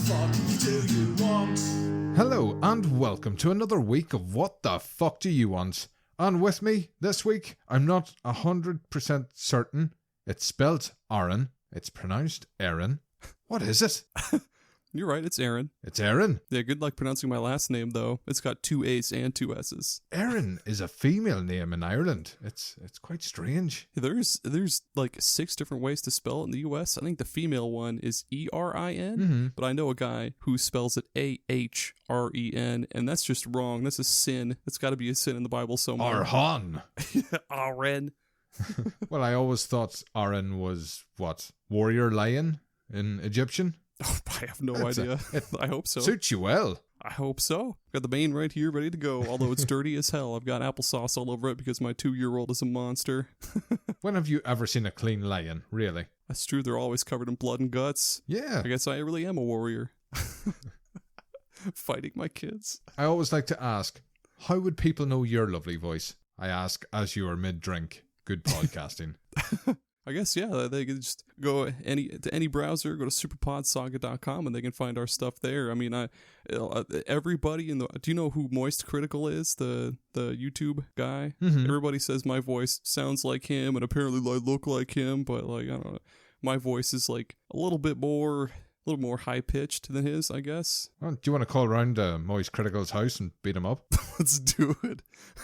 fuck do you want? Hello and welcome to another week of What the Fuck Do You Want? And with me this week, I'm not 100% certain. It's spelled Erin. It's pronounced Erin. What is it? You're right, it's Erin. It's Erin. Yeah, good luck pronouncing my last name, though. It's got 2 A's and 2 S's. Erin is a female name in Ireland. It's quite strange. There's like 6 different ways to spell it in the US. I think the female one is E-R-I-N, Mm-hmm. but I know a guy who spells it A-H-R-E-N, and that's just wrong. That's a sin. It's got to be a sin in the Bible somewhere. Arhan. Aren. Well, I always thought Erin was, what, warrior lion in Egyptian? Oh, I have no idea. I hope so. Suits you well. I hope so. Got the mane right here, ready to go. Although it's dirty as hell. I've got applesauce all over it because my 2-year-old is a monster. When have you ever seen a clean lion, really? That's true. They're always covered in blood and guts. Yeah. I guess I really am a warrior. Fighting my kids. I always like to ask, how would people know your lovely voice? I ask as you are mid-drink. Good podcasting. I guess, yeah, they can just go to any browser, go to superpodsaga.com, and they can find our stuff there. I mean, everybody do you know who Moist Critical is? The YouTube guy? Mm-hmm. Everybody says my voice sounds like him, and apparently I look like him, but like, I don't know. My voice is like a little more high pitched than his, I guess. Well, do you want to call around Moist Critical's house and beat him up? Let's do it.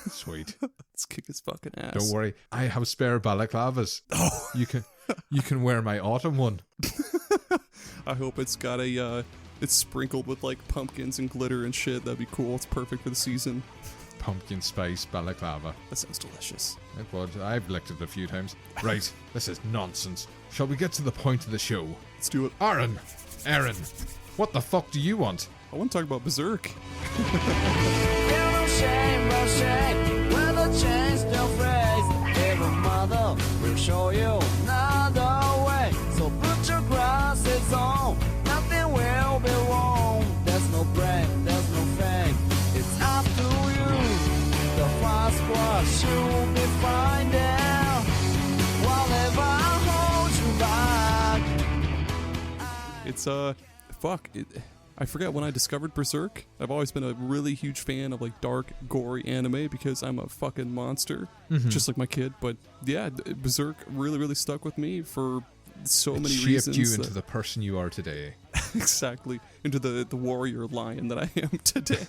Sweet. Let's kick his fucking ass. Don't worry, I have spare balaclavas. Oh. You can wear my autumn one. I hope it's got it's sprinkled with like pumpkins and glitter and shit. That'd be cool. It's perfect for the season. Pumpkin spice balaclava. That sounds delicious. It would. I've licked it a few times. Right, this is nonsense. Shall we get to the point of the show? Let's do it. Erin, what the fuck do you want? I want to talk about Berserk. No shame, with a change still phrase. Every mother will show you another way. So put your glasses on, nothing will be wrong. There's no break, there's no fake. It's up to you. The fast what you'll be finding. Whatever holds you back. It's I forget when I discovered Berserk. I've always been a really huge fan of like dark, gory anime because I'm a fucking monster, just like my kid. But yeah, Berserk really, really stuck with me for so many reasons. Shaped you into the person you are today. Exactly, into the warrior lion that I am today,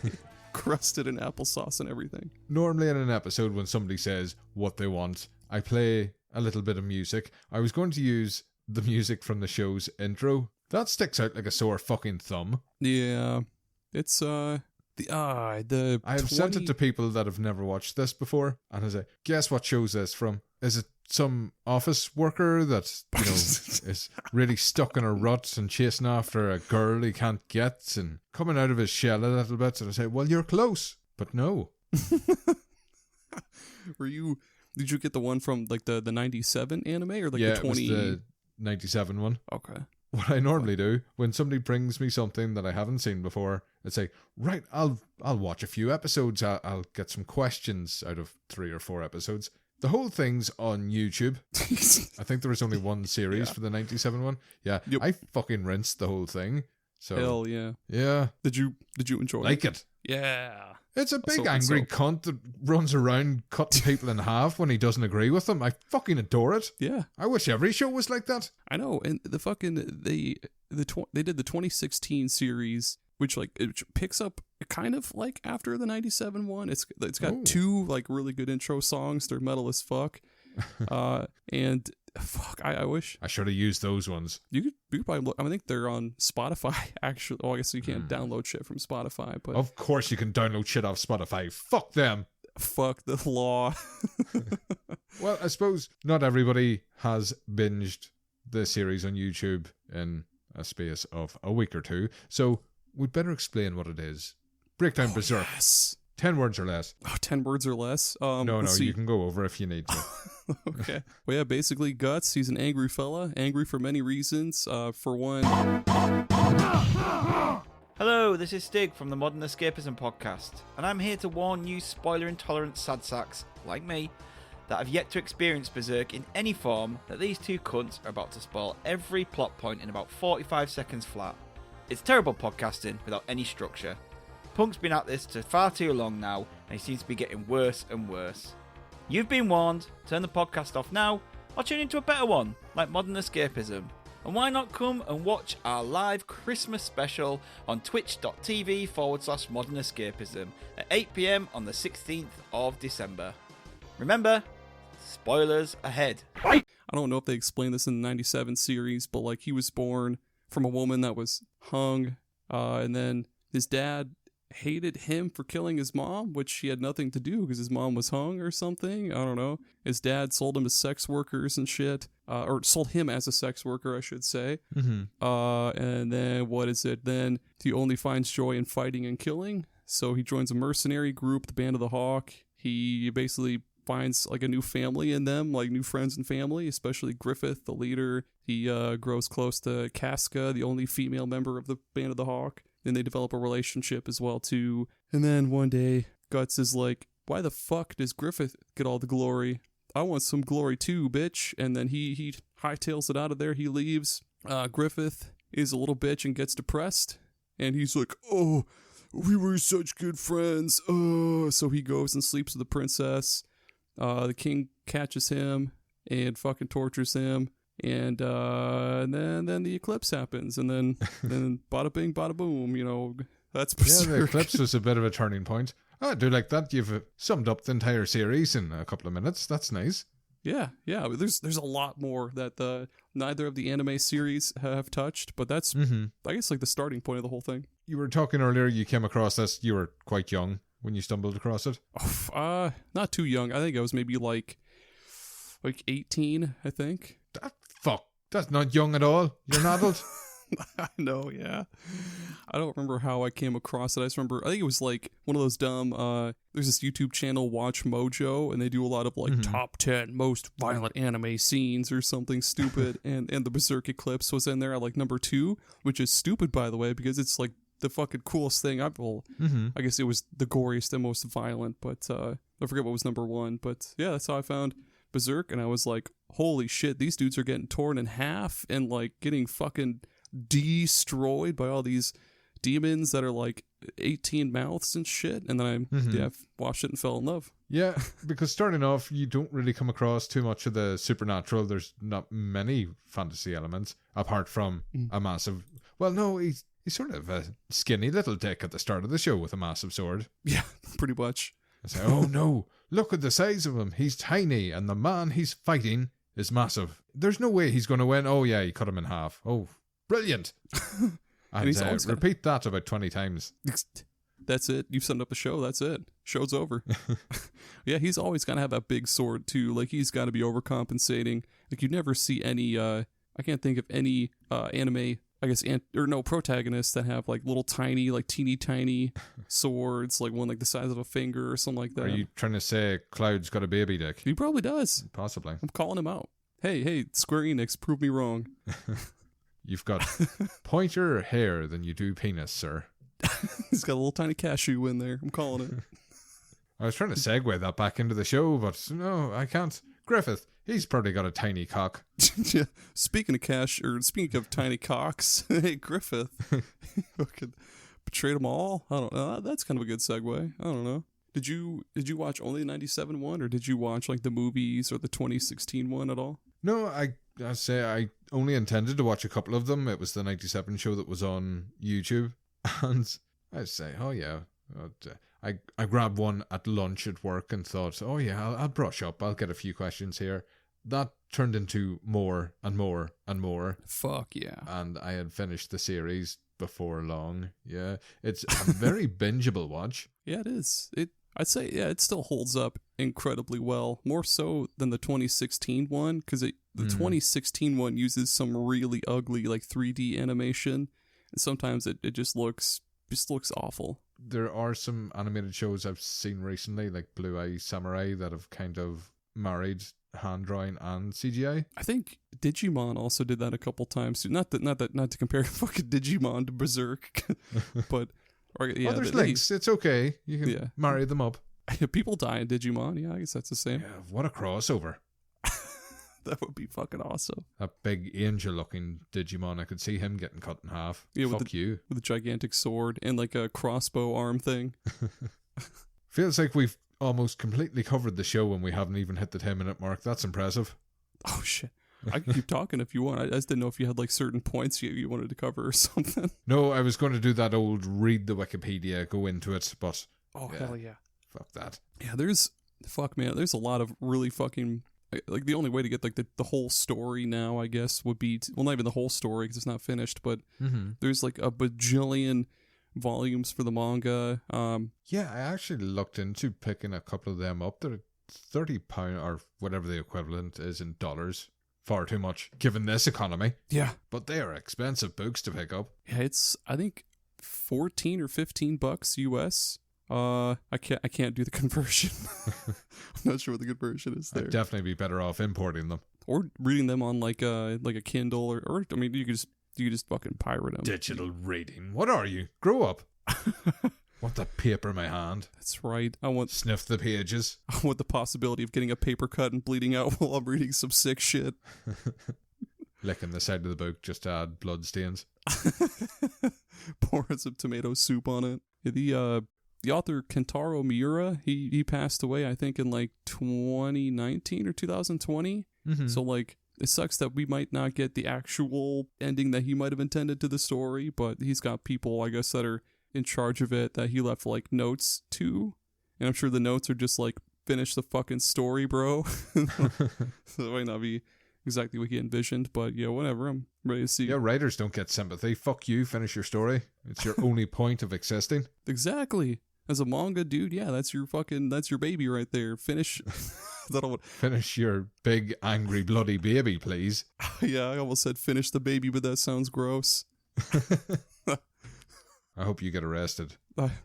crusted in applesauce and everything. Normally in an episode when somebody says what they want, I play a little bit of music. I was going to use the music from the show's intro. That sticks out like a sore fucking thumb. Yeah, it's I have sent it to people that have never watched this before, and I say, guess what show's this from? Is it some office worker that, you know, is really stuck in a rut and chasing after a girl he can't get and coming out of his shell a little bit? And I say, well, you're close, but no. Did you get the one from like the 97 anime or like yeah, the 20? It was the 97 one. Okay. What I normally do when somebody brings me something that I haven't seen before, I'd say, right, I'll watch a few episodes. I'll get some questions out of 3 or 4 episodes. The whole thing's on YouTube. I think there was only one series for the 97 one. Yeah, yep. I fucking rinsed the whole thing. So hell yeah. Yeah. Did you enjoy it? Yeah. It's a big angry cunt that runs around cutting people in half when he doesn't agree with them. I fucking adore it. Yeah. I wish every show was like that. I know, and the fucking they did the 2016 series, which picks up kind of like after the 97 one. It's got 2 like really good intro songs. They're metal as fuck. And fuck, I wish I should have used those ones. You could probably look. I think they're on Spotify actually. Oh, I guess you can't download shit from Spotify, but of course you can download shit off Spotify. Fuck them. Fuck the law. Well, I suppose not everybody has binged the series on YouTube in a space of a week or 2, so we'd better explain what it is. Break down Berserk. Yes. 10 words or less. Oh, 10 words or less? No, you can go over if you need to. Okay. Well, yeah, basically, Guts, he's an angry fella. Angry for many reasons. For one... Hello, this is Stig from the Modern Escapism Podcast, and I'm here to warn you spoiler-intolerant sad sacks, like me, that have yet to experience Berserk in any form, that these 2 cunts are about to spoil every plot point in about 45 seconds flat. It's terrible podcasting without any structure. Punk's been at this for far too long now, and he seems to be getting worse and worse. You've been warned. Turn the podcast off now, or tune into a better one, like Modern Escapism. And why not come and watch our live Christmas special on twitch.tv/Modern Escapism at 8 PM on the 16th of December. Remember, spoilers ahead. I don't know if they explained this in the 97 series, but like he was born from a woman that was hung, and then his dad hated him for killing his mom, which he had nothing to do because his mom was hung or something. I don't know. His dad sold him to sex workers and shit, or sold him as a sex worker, I should say. And then what is it? Then he only finds joy in fighting and killing. So he joins a mercenary group, the Band of the Hawk. He basically finds like a new family in them, like new friends and family, especially Griffith, the leader. He grows close to Casca, the only female member of the Band of the Hawk. Then they develop a relationship as well, too. And then one day, Guts is like, why the fuck does Griffith get all the glory? I want some glory too, bitch. And then he hightails it out of there. He leaves. Griffith is a little bitch and gets depressed. And he's like, oh, we were such good friends. Oh, so he goes and sleeps with the princess. The king catches him and fucking tortures him. And then the eclipse happens, and then bada bing, bada boom. You know, that's Berserk. Yeah, the eclipse was a bit of a turning point. I do like that. You've summed up the entire series in a couple of minutes. That's nice. Yeah. There's a lot more that neither of the anime series have touched, but that's I guess like the starting point of the whole thing. You were talking earlier. You came across this. You were quite young when you stumbled across it. Not too young. I think I was maybe like 18. I think. Fuck, that's not young at all. You're an adult. I know, yeah. I don't remember how I came across it. I think it was like one of those dumb, there's this YouTube channel, Watch Mojo, and they do a lot of like top 10 most violent anime scenes or something stupid, and the Berserk Eclipse was in there at like number 2, which is stupid, by the way, because it's like the fucking coolest thing. I guess it was the goriest and most violent, but I forget what was number 1, but yeah, that's how I found Berserk, and I was like, holy shit, these dudes are getting torn in half and like getting fucking destroyed by all these demons that are like 18 mouths and shit. And then I watched it and fell in love. Yeah, because starting off, you don't really come across too much of the supernatural. There's not many fantasy elements apart from a massive. Well, no, he's sort of a skinny little dick at the start of the show with a massive sword. Yeah, pretty much. I say, oh no, look at the size of him. He's tiny, and the man he's fighting is massive. There's no way he's going to win. Oh yeah, he cut him in half. Oh, brilliant. And he's repeat that about 20 times. That's it. You've summed up the show. That's it. Show's over. Yeah, he's always got to have that big sword too. Like he's got to be overcompensating. Like you never see any, I can't think of any anime, I guess, protagonists that have like little tiny, like teeny tiny swords, like one like the size of a finger or something like that. Are you trying to say Cloud's got a baby dick? He probably does. Possibly. I'm calling him out. Hey, Square Enix, prove me wrong. You've got pointer hair than you do penis, sir. He's got a little tiny cashew in there. I'm calling it. I was trying to segue that back into the show, but no, I can't. Griffith, he's probably got a tiny cock. Yeah. Speaking of tiny cocks, hey Griffith, fucking betrayed them all. I don't know. That's kind of a good segue. I don't know. Did you watch only the 97 one, or did you watch like the movies or the 2016 one at all? No, I say I only intended to watch a couple of them. It was the 97 show that was on YouTube, and I say, oh yeah. I grabbed one at lunch at work and thought, oh yeah, I'll brush up. I'll get a few questions here. That turned into more and more and more. Fuck yeah. And I had finished the series before long. Yeah, it's a very bingeable watch. Yeah, it is. I'd say, yeah, it still holds up incredibly well. More so than the 2016 one, because the 2016 one uses some really ugly like 3D animation, and sometimes it just looks awful. There are some animated shows I've seen recently, like Blue Eye Samurai, that have kind of married hand drawing and CGI. I think Digimon also did that a couple times too. Not to compare fucking Digimon to Berserk, but yeah, there's links. It's okay. You can marry them up. People die in Digimon. Yeah, I guess that's the same. Yeah, what a crossover. That would be fucking awesome. That big angel-looking Digimon, I could see him getting cut in half. Yeah, Fuck you. With a gigantic sword and like a crossbow arm thing. Feels like we've almost completely covered the show and we haven't even hit the 10-minute mark. That's impressive. Oh, shit. I can keep talking if you want. I just didn't know if you had like certain points you wanted to cover or something. No, I was going to do that old read the Wikipedia, go into it, but... Oh, yeah, hell yeah. Fuck that. Yeah, there's a lot of really fucking... Like, the only way to get, like, the whole story now, I guess, would be... well, not even the whole story, because it's not finished, but there's, like, a bajillion volumes for the manga. Yeah, I actually looked into picking a couple of them up. They're £30, or whatever the equivalent is in dollars. Far too much, given this economy. Yeah. But they are expensive books to pick up. Yeah, it's, I think, $14 or $15 US. I can't do the conversion. I'm not sure what the conversion is there. I'd definitely be better off importing them. Or reading them on like a Kindle or I mean you could just fucking pirate them. Digital reading. What are you? Grow up. Want the paper in my hand. That's right. I want Sniff the pages. the possibility of getting a paper cut and bleeding out while I'm reading some sick shit. Licking the side of the book just to add blood stains. Pouring some tomato soup on it. The author Kentaro Miura, he passed away, I think, in like 2019 or 2020. So like, it sucks that we might not get the actual ending that he might have intended to the story, but he's got people, I guess, that are in charge of it that he left like notes to, and I'm sure the notes are just like, finish the fucking story, bro. So it might not be exactly what he envisioned, but yeah, whatever. I'm ready to see. Yeah, writers don't get sympathy. Fuck you, finish your story. It's your only point of existing. Exactly. As a manga dude, yeah, that's your baby right there. Finish. Finish your big, angry, bloody baby, please. Yeah, I almost said finish the baby, but that sounds gross. I hope you get arrested.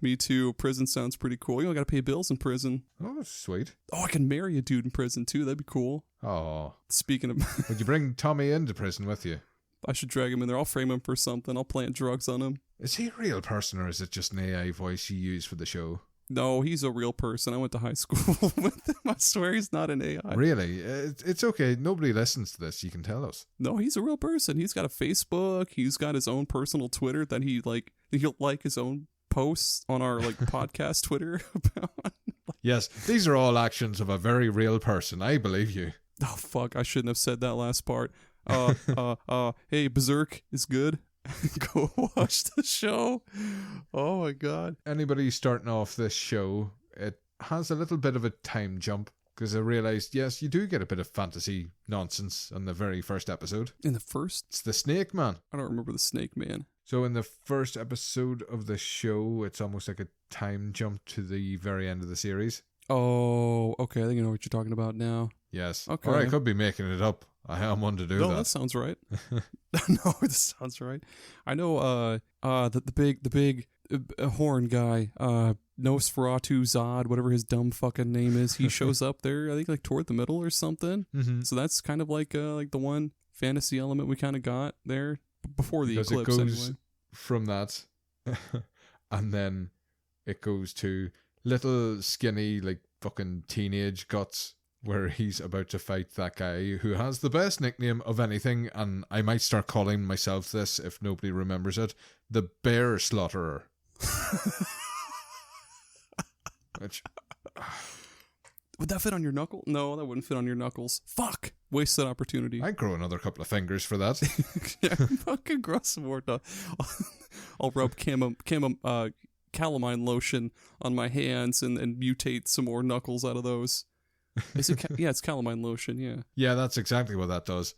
Me too. Prison sounds pretty cool. You don't gotta pay bills in prison. Oh, sweet. Oh, I can marry a dude in prison too. That'd be cool. Oh. Speaking of... Would you bring Tommy into prison with you? I should drag him in there. I'll frame him for something. I'll plant drugs on him. Is he a real person or is it just an AI voice you use for the show? No, he's a real person. I went to high school with him. I swear he's not an AI. Really? It's okay. Nobody listens to this. You can tell us. No, he's a real person. He's got a Facebook. He's got his own personal Twitter that he'll like his own posts on our like podcast Twitter about. Yes, these are all actions of a very real person. I believe you. Oh, fuck. I shouldn't have said that last part. Hey, Berserk is good. Go watch the show. Oh my god. Anybody starting off this show, it has a little bit of a time jump because I realized, yes, you do get a bit of fantasy nonsense on the very first episode. In the first? It's the Snake Man. I don't remember the Snake Man. So in the first episode of the show, it's almost like a time jump to the very end of the series. Oh, okay. I think I know what you're talking about now. Yes. Okay. Or I could be making it up. I am one to do that. No, that sounds right. No, this sounds right. I know the big horn guy, Nosferatu Zod, whatever his dumb fucking name is, he shows up there, I think like toward the middle or something. Mm-hmm. So that's kind of like the one fantasy element we kind of got there before the because eclipse. It goes anyway. From that, and then it goes to little skinny like fucking teenage guts, where he's about to fight that guy who has the best nickname of anything, and I might start calling myself this if nobody remembers it, the Bear Slaughterer. Which... Would that fit on your knuckle? No, that wouldn't fit on your knuckles. Fuck! Wasted opportunity. I'd grow another couple of fingers for that. Yeah, fucking grow some more. I'll rub calamine lotion on my hands and mutate some more knuckles out of those. Is it yeah, it's calamine lotion, yeah. Yeah, that's exactly what that does.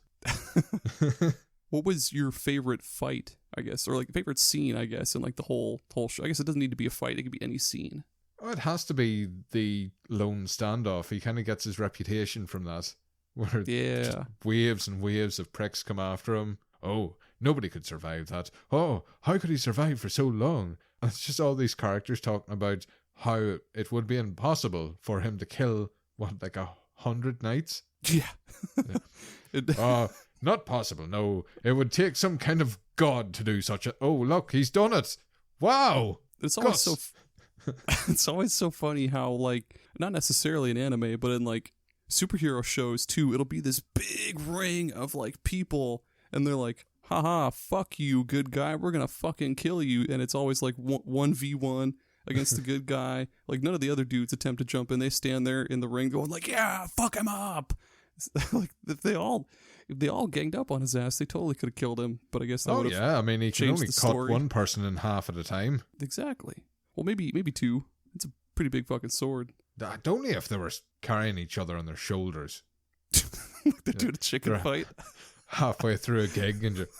What was your favorite fight, I guess, or like favorite scene, I guess, in like the whole show? I guess it doesn't need to be a fight, it could be any scene. Oh, it has to be the lone standoff. He kind of gets his reputation from that. Where just waves and waves of pricks come after him. Oh, nobody could survive that. Oh, how could he survive for so long? And it's just all these characters talking about how it would be impossible for him to kill, like 100 knights? Yeah. Not possible, no. It would take some kind of god to do such a... Oh, look, he's done it. Wow. It's always it's always so funny how, like, not necessarily in anime, but in, like, superhero shows too, it'll be this big ring of like people, and they're like, haha, fuck you, good guy, we're gonna fucking kill you. And it's always like 1v1 against the good guy. Like, none of the other dudes attempt to jump in. They stand there in the ring going like, yeah, fuck him up. Like, if they all ganged up on his ass, they totally could have killed him. But I guess that would have I mean, he can only cut story. one person in half at a time. Exactly. Well, maybe two. It's a pretty big fucking sword. Only if they were carrying each other on their shoulders. They're doing a chicken fight. Halfway through a gig and just...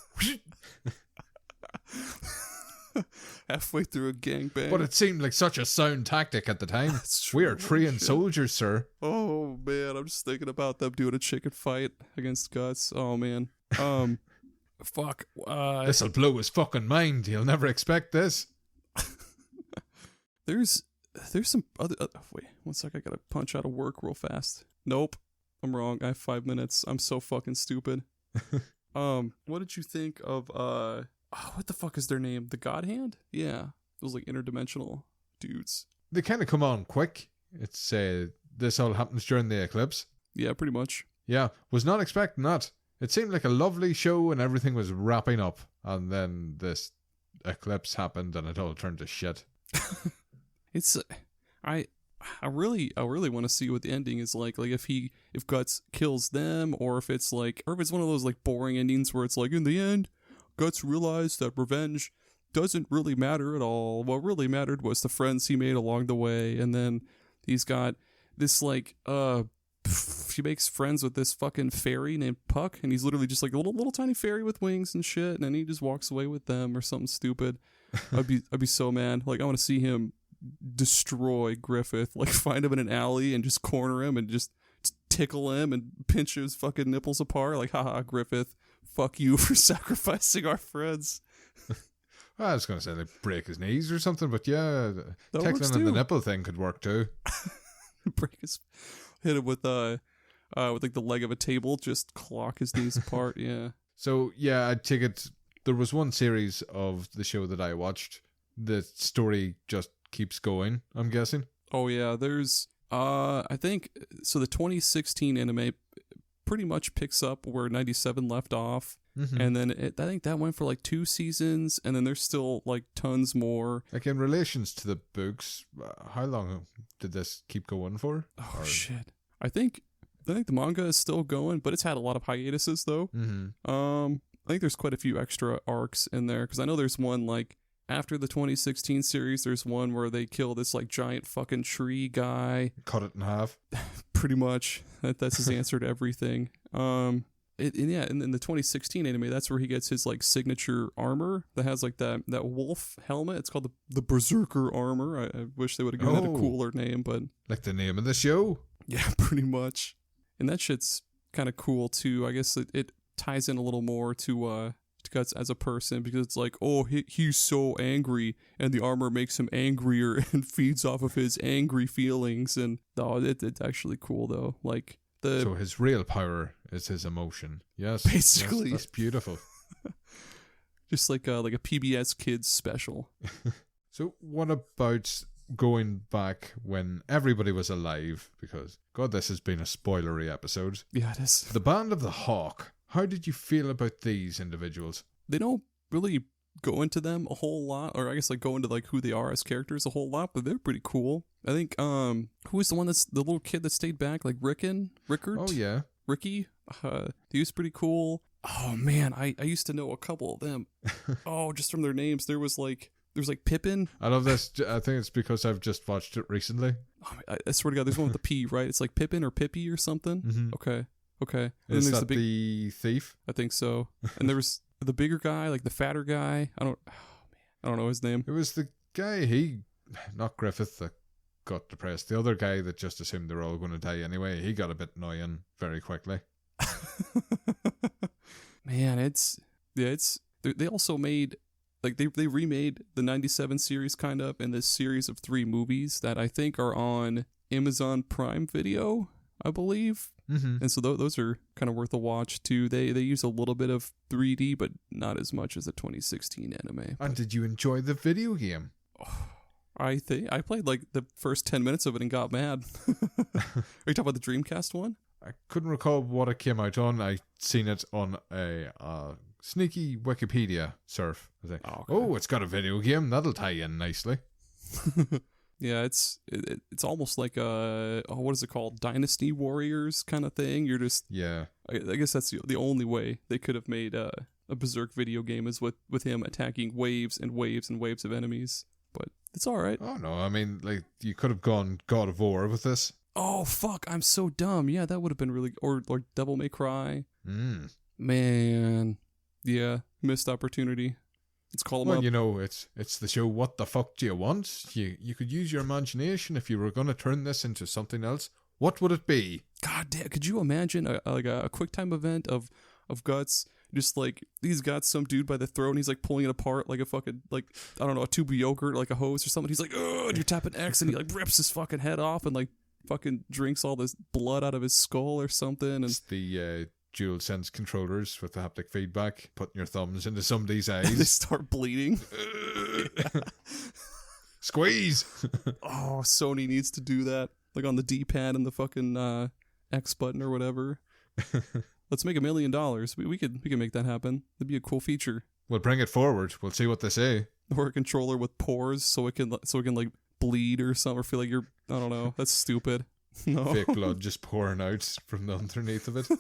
Halfway through a gangbang. But it seemed like such a sound tactic at the time. That's true. We are trained soldiers, sir. Oh, man. I'm just thinking about them doing a chicken fight against Guts. Oh, man. Fuck. This'll blow his fucking mind. He'll never expect this. There's some other... wait, one sec. I gotta punch out of work real fast. Nope. I'm wrong. I have 5 minutes. I'm so fucking stupid. What did you think of... what the fuck is their name? The God Hand? Yeah. Those like interdimensional dudes. They kind of come on quick. It's this all happens during the eclipse. Yeah, pretty much. Yeah, was not expecting that. It seemed like a lovely show and everything was wrapping up. And then this eclipse happened and it all turned to shit. It's I really want to see what the ending is like if Guts kills them, or if it's one of those like boring endings where it's like, in the end, Guts realized that revenge doesn't really matter at all. What really mattered was the friends he made along the way, and then he's got this he makes friends with this fucking fairy named Puck, and he's literally just like a little tiny fairy with wings and shit, and then he just walks away with them or something stupid. I'd be so mad. Like, I want to see him destroy Griffith, like find him in an alley and just corner him and just tickle him and pinch his fucking nipples apart. Like, haha, Griffith, fuck you for sacrificing our friends. I was going to say like break his knees or something, but yeah, That tickling on the nipple thing could work too. Hit him with like the leg of a table, just clock his knees apart. Yeah. So yeah, I take it there was one series of the show that I watched. The story just keeps going, I'm guessing. Oh yeah, there's I think so the 2016 anime pretty much picks up where 97 left off. Mm-hmm. And then I think that went for like 2 seasons, and then there's still like tons more. Like in relations to the books, how long did this keep going for? Oh shit. I think the manga is still going, but it's had a lot of hiatuses though. Mm-hmm. I think there's quite a few extra arcs in there, because I know there's one like after the 2016 series, there's one where they kill this like giant fucking tree guy. Cut it in half. Pretty much. That's his answer to everything. And in the 2016 anime, that's where he gets his like signature armor that has like that wolf helmet. It's called the Berserker armor. I wish they would have given that a cooler name, but like the name of the show. Yeah, pretty much. And that shit's kind of cool too. I guess it ties in a little more to Guts as a person, because it's like, oh, he's so angry, and the armor makes him angrier and feeds off of his angry feelings. And it's actually cool though. Like so his real power is his emotion. Yes, basically. That's beautiful. Just like a PBS Kids special. So what about going back when everybody was alive? Because God, this has been a spoilery episode. Yeah, it is. The Band of the Hawk. How did you feel about these individuals? They don't really go into them a whole lot, or I guess like go into like who they are as characters a whole lot, but they're pretty cool. I think who was the one that's the little kid that stayed back, like Rickard? Oh yeah, Ricky. He was pretty cool. Oh man, I used to know a couple of them. Oh, just from their names. There's like Pippin. I love this. I think it's because I've just watched it recently. Oh, I swear to God, there's one with the P, right? It's like Pippin or Pippi or something. Mm-hmm. Okay. And Is then there's that the thief? I think so. And there was the bigger guy, like the fatter guy. I don't know his name. It was the guy, not Griffith, that got depressed. The other guy that just assumed they're all going to die anyway. He got a bit annoying very quickly. Man, they also made, like they remade the 97 series kind of in this series of 3 movies that I think are on Amazon Prime Video, I believe. Mm-hmm. And so those are kind of worth a watch too. They use a little bit of 3D, but not as much as the 2016 anime. And did you enjoy the video game? Oh, I think I played like the first 10 minutes of it and got mad. Are you talking about the Dreamcast one? I couldn't recall what it came out on. I seen it on a sneaky Wikipedia surf. I was like, oh, it's got a video game. That'll tie in nicely. Yeah, it's almost like what is it called? Dynasty Warriors kind of thing. You're just I guess that's the only way they could have made a Berserk video game is with him attacking waves and waves and waves of enemies. But it's all right. Oh no, I mean, like you could have gone God of War with this. Oh fuck, I'm so dumb. Yeah, that would have been really or Devil May Cry. Man, yeah, missed opportunity. Let's call him up. You know, it's the show. What the fuck do you want? You could use your imagination if you were going to turn this into something else. What would it be? God damn! Could you imagine a quick time event of Guts? Just like he's got some dude by the throat and he's like pulling it apart like a fucking like I don't know, a tube of yogurt, like a hose or something. He's like, oh, and you're tapping X and he like rips his fucking head off and like fucking drinks all this blood out of his skull or something. And it's the dual sense controllers with the haptic feedback, putting your thumbs into somebody's eyes. They start bleeding. Squeeze. Oh, Sony needs to do that, like on the D-pad and the fucking X button or whatever. Let's make $1 million. We could make that happen. That'd be a cool feature. We'll bring it forward. We'll see what they say. Or a controller with pores, so it can like bleed or something, or feel like you're. I don't know. That's stupid. No. Fake blood just pouring out from the underneath of it.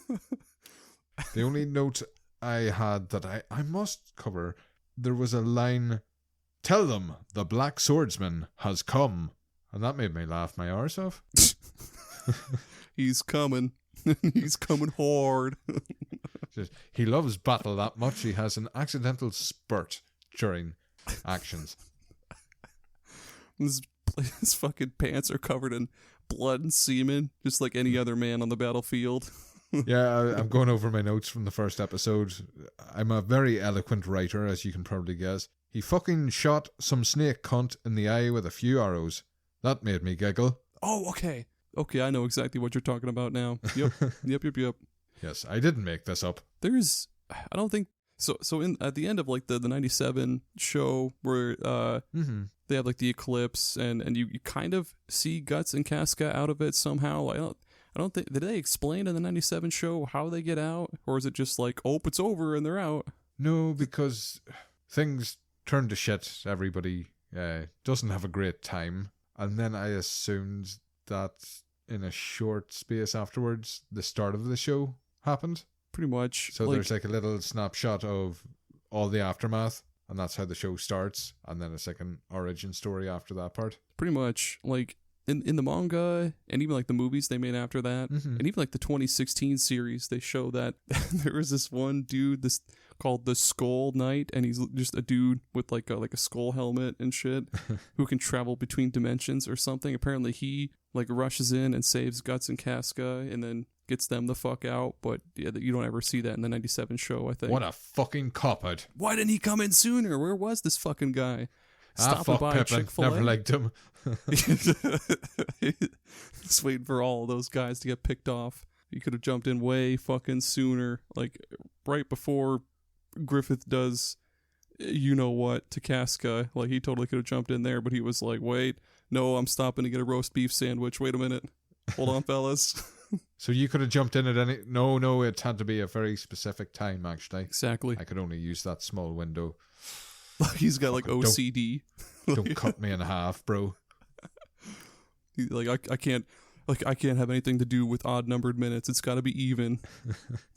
The only note I had that I must cover, there was a line, "Tell them the black swordsman has come," and that made me laugh my arse off. He's coming. He's coming hard. He loves battle that much. He has an accidental spurt during actions. His fucking pants are covered in blood and semen, just like any other man on the battlefield. Yeah, I'm going over my notes from the first episode. I'm a very eloquent writer, as you can probably guess. He fucking shot some snake cunt in the eye with a few arrows. That made me giggle. Oh, okay. Okay, I know exactly what you're talking about now. Yep. Yep. Yes, I didn't make this up. I don't think so at the end of like the 97 show where they have like the eclipse and you kind of see Guts and Casca out of it somehow. I don't think, did they explain in the 97 show how they get out, or is it just like, oh, it's over and they're out? No, because things turn to shit. Everybody doesn't have a great time, and then I assumed that in a short space afterwards, the start of the show happened. Pretty much. So there's like a little snapshot of all the aftermath, and that's how the show starts, and then it's like an origin story after that part. Pretty much. Like, in the manga, and even like the movies they made after that, and even like the 2016 series, they show that there was this one dude called the Skull Knight, and he's just a dude with like a skull helmet and shit who can travel between dimensions or something. Apparently he like rushes in and saves Guts and Casca and then gets them the fuck out, but yeah, you don't ever see that in the 97 show, I think. What a fucking cop-out. Why didn't he come in sooner? Where was this fucking guy? Fuck Pippin. Chick-fil-A? Never liked him. Just waiting for all those guys to get picked off. He could have jumped in way fucking sooner, like right before Griffith does you know what to Casca. Like he totally could have jumped in there, but he was like, wait, no, I'm stopping to get a roast beef sandwich. Wait a minute. Hold on, fellas. So you could have jumped in at any... No, it had to be a very specific time, actually. Exactly. I could only use that small window. He's got like OCD. Don't cut me in half, bro. Like I can't have anything to do with odd numbered minutes. It's got to be even.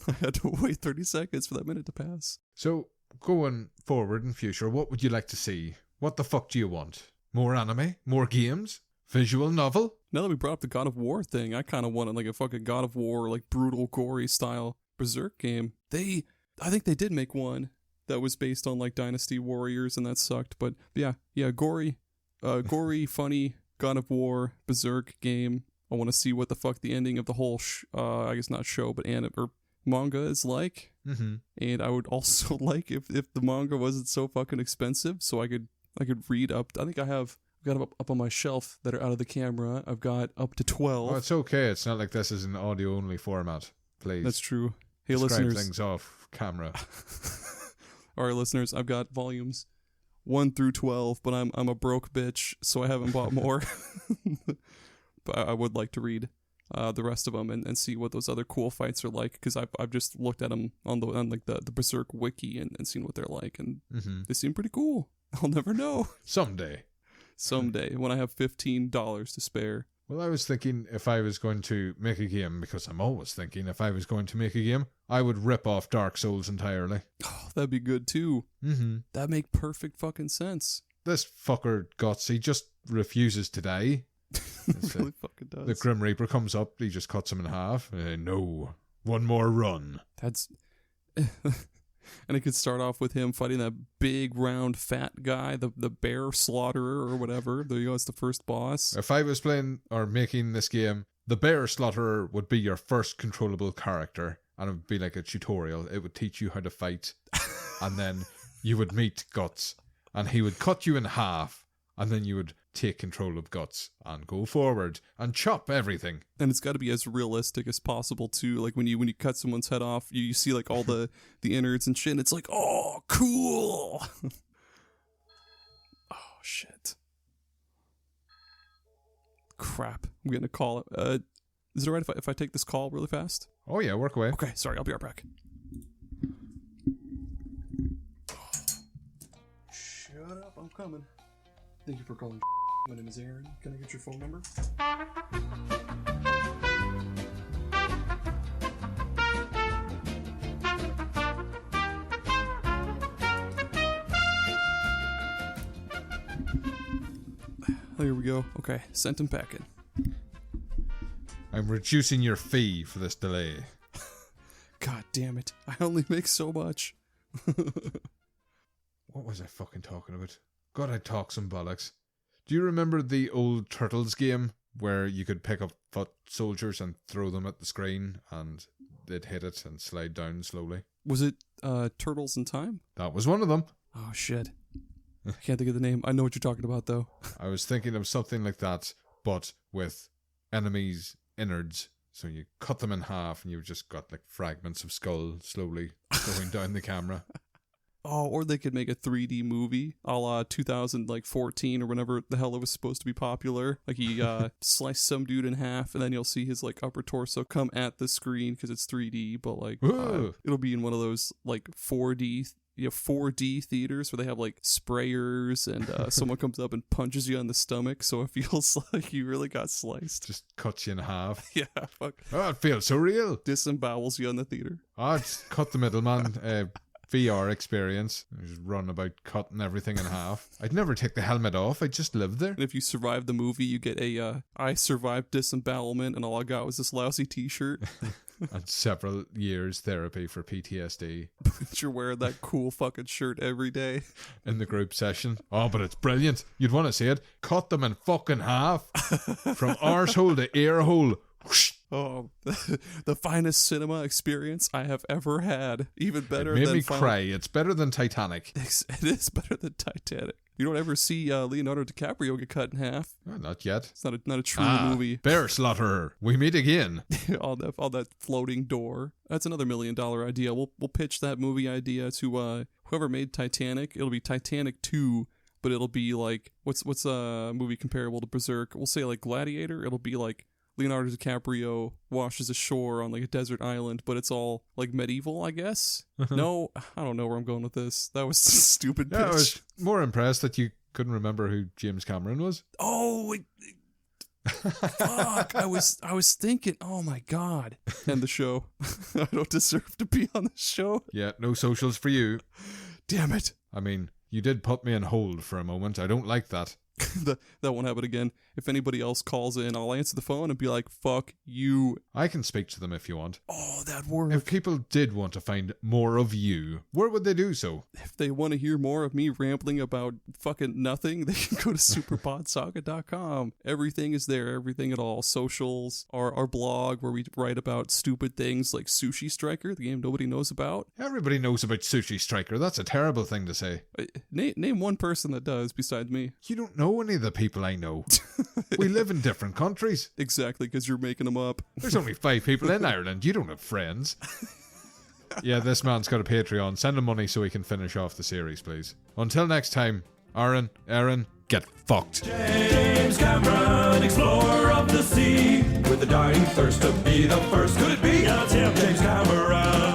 I had to wait 30 seconds for that minute to pass. So going forward in future, what would you like to see? What the fuck do you want? More anime? More games? Visual novel? Now that we brought up the God of War thing, I kind of wanted like a fucking God of War, like brutal, gory style Berserk game. I think they did make one that was based on like Dynasty Warriors, and that sucked. But yeah, gory, funny God of War Berserk game. I want to see what the fuck the ending of the whole, I guess not show, but anime or manga is like. Mm-hmm. And I would also like if the manga wasn't so fucking expensive, so I could read up. I think I've got them up on my shelf that are out of the camera. I've got up to 12. Oh, it's okay. It's not like this is an audio-only format. Please. That's true. Hey, describe listeners. things off camera. All right, listeners, I've got volumes 1 through 12, but I'm a broke bitch, so I haven't bought more. But I would like to read the rest of them and see what those other cool fights are like, because I've just looked at them on like the Berserk wiki and seen what they're like, and they seem pretty cool. I'll never know. Someday When I have $15 to spare. Well, I was thinking if I was going to make a game, because I'm always thinking if I was going to make a game, I would rip off Dark Souls entirely. Oh, that'd be good too. That'd make perfect fucking sense. This fucker Guts, he just refuses to die. It really fucking does. The Grim Reaper comes up, he just cuts him in half. No, one more run. That's... And it could start off with him fighting that big, round, fat guy, the bear slaughterer or whatever. There you go, it's the first boss. If I was playing or making this game, the bear slaughterer would be your first controllable character, and it would be like a tutorial. It would teach you how to fight, and then you would meet Guts, and he would cut you in half, and then you would take control of Guts and go forward and chop everything. And it's got to be as realistic as possible too. Like when you cut someone's head off, you see like all the innards and shit, and it's like, oh, cool. Oh shit. Crap. I'm getting a call. Is it alright if I take this call really fast? Oh yeah, work away. Okay, sorry, I'll be right back. Shut up, I'm coming. Thank you for calling. My name is Erin. Can I get your phone number? There we go. Okay, sent him packing. I'm reducing your fee for this delay. God damn it. I only make so much. What was I fucking talking about? God, I talk some bollocks. Do you remember the old Turtles game where you could pick up foot soldiers and throw them at the screen and they'd hit it and slide down slowly? Was it Turtles in Time? That was one of them. Oh shit. I can't think of the name. I know what you're talking about though. I was thinking of something like that, but with enemies' innards. So you cut them in half and you've just got like fragments of skull slowly going down the camera. Oh, or they could make a 3D movie a la 2014 or whenever the hell it was supposed to be popular. Like he sliced some dude in half and then you'll see his like upper torso come at the screen because it's 3D, but like it'll be in one of those like 4D theaters where they have like sprayers and someone comes up and punches you on the stomach so it feels like you really got sliced. Just cuts you in half. Yeah, fuck. Oh, it feels so real. Disembowels you in the theater. Oh, it's cut the middleman. VR experience. I just run about cutting everything in half. I'd never take the helmet off. I'd just live there. And if you survive the movie, you get a I survived disembowelment and all I got was this lousy t-shirt. And several years therapy for PTSD. But you're wearing that cool fucking shirt every day. In the group session. Oh, but it's brilliant. You'd want to see it. Cut them in fucking half. From arsehole to earhole. Whoosh. Oh, the finest cinema experience I have ever had. Even better than... It made me cry. It's better than Titanic. It is better than Titanic. You don't ever see Leonardo DiCaprio get cut in half. Oh, not yet. It's not a true movie. Bear slaughterer. We meet again. all that floating door. That's another $1 million idea. We'll pitch that movie idea to whoever made Titanic. It'll be Titanic 2, but it'll be like... What's a movie comparable to Berserk? We'll say like Gladiator. It'll be like... Leonardo DiCaprio washes ashore on like a desert island, but it's all like medieval, I guess. No, I don't know where I'm going with this. That was a stupid pitch. I was more impressed that you couldn't remember who James Cameron was. Oh, fuck! I was thinking, oh my god. End the show. I don't deserve to be on the show. Yeah, no socials for you. Damn it. I mean, you did put me on hold for a moment. I don't like that. That won't happen again. If anybody else calls in, I'll answer the phone and be like, fuck you. I can speak to them if you want. Oh, that'd work. If people did want to find more of you, where would they do so? If they want to hear more of me rambling about fucking nothing, they can go to superpodsaga.com. Everything is there, everything at all. Socials, our blog where we write about stupid things like Sushi Striker, the game nobody knows about. Everybody knows about Sushi Striker. That's a terrible thing to say. Name one person that does besides me. You don't know any of the people I know. We live in different countries. Exactly, because you're making them up. There's only 5 people in Ireland. You don't have friends. Yeah, this man's got a Patreon. Send him money so he can finish off the series, please. Until next time, Erin, get fucked. James Cameron, explorer of the sea, with a dying thirst to be the first. Could it be? Yeah, it's him, James Cameron.